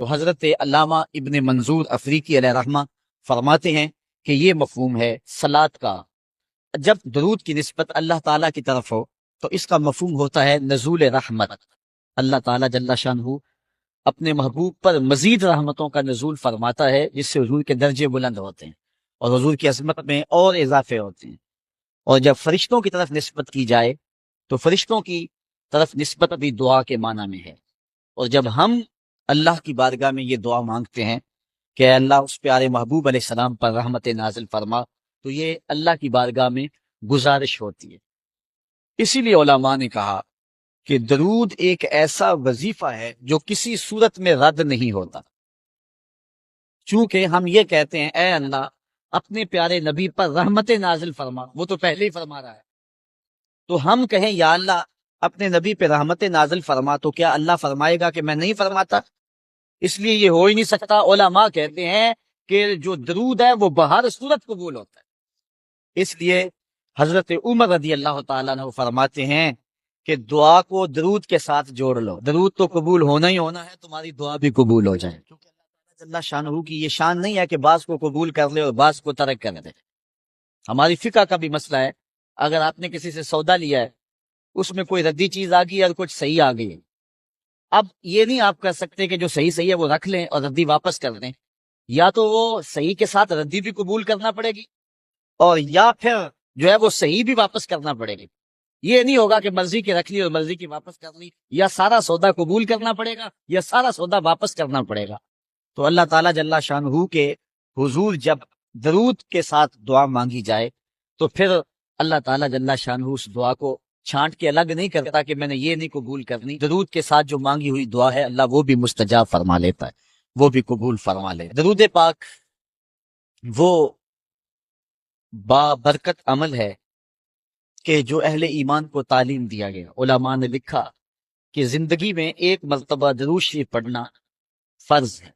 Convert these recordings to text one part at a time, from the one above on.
تو حضرت علامہ ابن منظور افریقی علیہ رحمہ فرماتے ہیں کہ یہ مفہوم ہے صلاۃ کا۔ جب درود کی نسبت اللہ تعالیٰ کی طرف ہو تو اس کا مفہوم ہوتا ہے نزول رحمت۔ اللہ تعالیٰ جل شانہ اپنے محبوب پر مزید رحمتوں کا نزول فرماتا ہے، جس سے حضور کے درجے بلند ہوتے ہیں اور حضور کی عظمت میں اور اضافے ہوتے ہیں۔ اور جب فرشتوں کی طرف نسبت کی جائے تو فرشتوں کی طرف نسبت بھی دعا کے معنی میں ہے۔ اور جب ہم اللہ کی بارگاہ میں یہ دعا مانگتے ہیں کہ اے اللہ اس پیارے محبوب علیہ السلام پر رحمت نازل فرما، تو یہ اللہ کی بارگاہ میں گزارش ہوتی ہے۔ اسی لیے علماء نے کہا کہ درود ایک ایسا وظیفہ ہے جو کسی صورت میں رد نہیں ہوتا۔ چونکہ ہم یہ کہتے ہیں اے اللہ اپنے پیارے نبی پر رحمت نازل فرما، وہ تو پہلے ہی فرما رہا ہے، تو ہم کہیں یا اللہ اپنے نبی پہ رحمت نازل فرما، تو کیا اللہ فرمائے گا کہ میں نہیں فرماتا؟ اس لیے یہ ہو ہی نہیں سکتا۔ علماء کہتے ہیں کہ جو درود ہے وہ بہر صورت قبول ہوتا ہے۔ اس لیے حضرت عمر رضی اللہ تعالیٰ عنہ فرماتے ہیں کہ دعا کو درود کے ساتھ جوڑ لو، درود تو قبول ہونا ہی ہونا ہے، تمہاری دعا بھی قبول ہو جائے، کیونکہ اللہ تعالیٰ شانہ کی یہ شان نہیں ہے کہ بعض کو قبول کر لے اور بعض کو ترک کر دے۔ ہماری فقہ کا بھی مسئلہ ہے، اگر آپ نے کسی سے سودا لیا ہے، اس میں کوئی ردی چیز آ گئی اور کچھ صحیح آ گئی ہے، اب یہ نہیں آپ کر سکتے کہ جو صحیح ہے وہ رکھ لیں اور ردی واپس کر دیں، یا تو وہ صحیح کے ساتھ ردی بھی قبول کرنا پڑے گی اور یا پھر جو ہے وہ صحیح بھی واپس کرنا پڑے گی۔ یہ نہیں ہوگا کہ مرضی کی رکھ لی اور مرضی کی واپس کر لی، یا سارا سودا قبول کرنا پڑے گا یا سارا سودا واپس کرنا پڑے گا۔ تو اللہ تعالیٰ جل شانہ کے حضور جب درود کے ساتھ دعا مانگی جائے تو پھر اللہ تعالیٰ جل شانہ اس دعا کو چھانٹ کے الگ نہیں کرتا کہ میں نے یہ نہیں قبول کرنی۔ درود کے ساتھ جو مانگی ہوئی دعا ہے اللہ وہ بھی مستجاب فرما لیتا ہے، وہ بھی قبول فرما لے۔ درود پاک وہ بابرکت عمل ہے کہ جو اہل ایمان کو تعلیم دیا گیا۔ علماء نے لکھا کہ زندگی میں ایک مرتبہ درود شریف پڑھنا فرض ہے،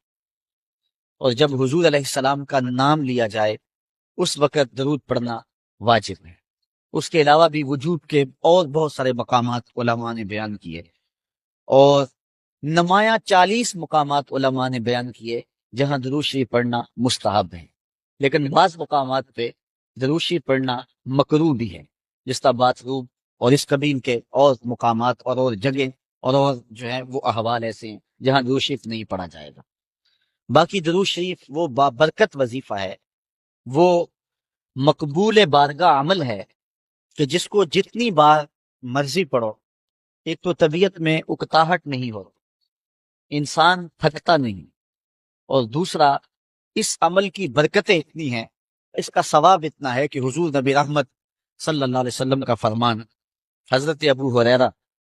اور جب حضور علیہ السلام کا نام لیا جائے اس وقت درود پڑھنا واجب ہے۔ اس کے علاوہ بھی وجوب کے اور بہت سارے مقامات علماء نے بیان کیے، اور نمایاں 40 مقامات علماء نے بیان کیے جہاں درود شریف پڑھنا مستحب ہے، لیکن بعض مقامات پہ درود شریف پڑھنا مکروہ بھی ہے، جس طرح بات روم اور اس قبیل کے اور مقامات اور جگہ اور جو ہے وہ احوال ایسے ہیں جہاں درود شریف نہیں پڑھا جائے گا۔ باقی درود شریف وہ بابرکت وظیفہ ہے، وہ مقبول بارگاہ عمل ہے کہ جس کو جتنی بار مرضی پڑھو، ایک تو طبیعت میں اکتاہٹ نہیں ہو، انسان تھکتا نہیں، اور دوسرا اس عمل کی برکتیں اتنی ہیں، اس کا ثواب اتنا ہے کہ حضور نبی رحمت صلی اللہ علیہ وسلم کا فرمان حضرت ابو ہریرہ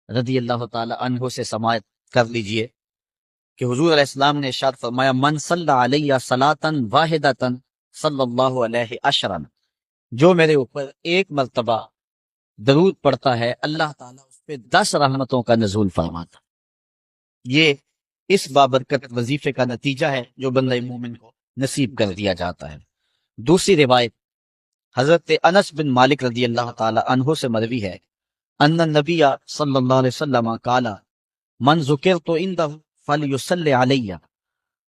رضی اللہ تعالی عنہ سے سماعت کر لیجئے کہ حضور علیہ السلام نے ارشاد فرمایا من صلی علیہ صلاۃ واحدۃ صلی اللہ علیہ عشرا، جو میرے اوپر ایک مرتبہ درود پڑھتا ہے اللہ تعالیٰ اس پہ 10 رحمتوں کا نزول فرماتا۔ یہ اس بابرکت وظیفے کا نتیجہ ہے جو بندہ مومن کو نصیب کر دیا جاتا ہے۔ دوسری روایت حضرت انس بن مالک رضی اللہ تعالی عنہ سے مروی ہے ان النبی صلی اللہ علیہ وسلم قال من ذکرت عنده فلیصلی علی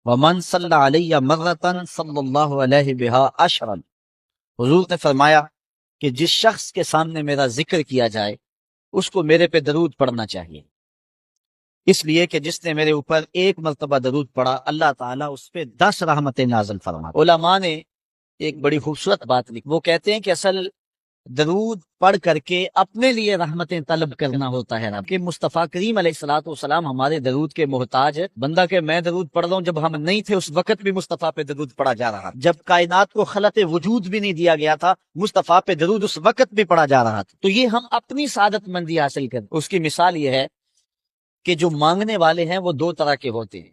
ومن صلی علی مرۃ صلی اللہ علیہ بها عشرا۔ حضور نے فرمایا کہ جس شخص کے سامنے میرا ذکر کیا جائے اس کو میرے پہ درود پڑھنا چاہیے، اس لیے کہ جس نے میرے اوپر ایک مرتبہ درود پڑھا اللہ تعالیٰ اس پہ 10 رحمتیں نازل فرما۔ علماء نے ایک بڑی خوبصورت بات لکھی، وہ کہتے ہیں کہ اصل درود پڑھ کر کے اپنے لیے رحمتیں طلب کرنا ہوتا ہے کہ مصطفیٰ کریم علیہ الصلوۃ والسلام ہمارے درود کے محتاج ہے۔ بندہ کہ میں درود پڑھ رہا ہوں، جب ہم نہیں تھے اس وقت بھی مصطفیٰ پہ درود پڑھا جا رہا، جب کائنات کو خلق وجود بھی نہیں دیا گیا تھا مصطفیٰ پہ درود اس وقت بھی پڑھا جا رہا تھا۔ تو یہ ہم اپنی سعادت مندی حاصل کریں۔ اس کی مثال یہ ہے کہ جو مانگنے والے ہیں وہ 2 طرح کے ہوتے ہیں،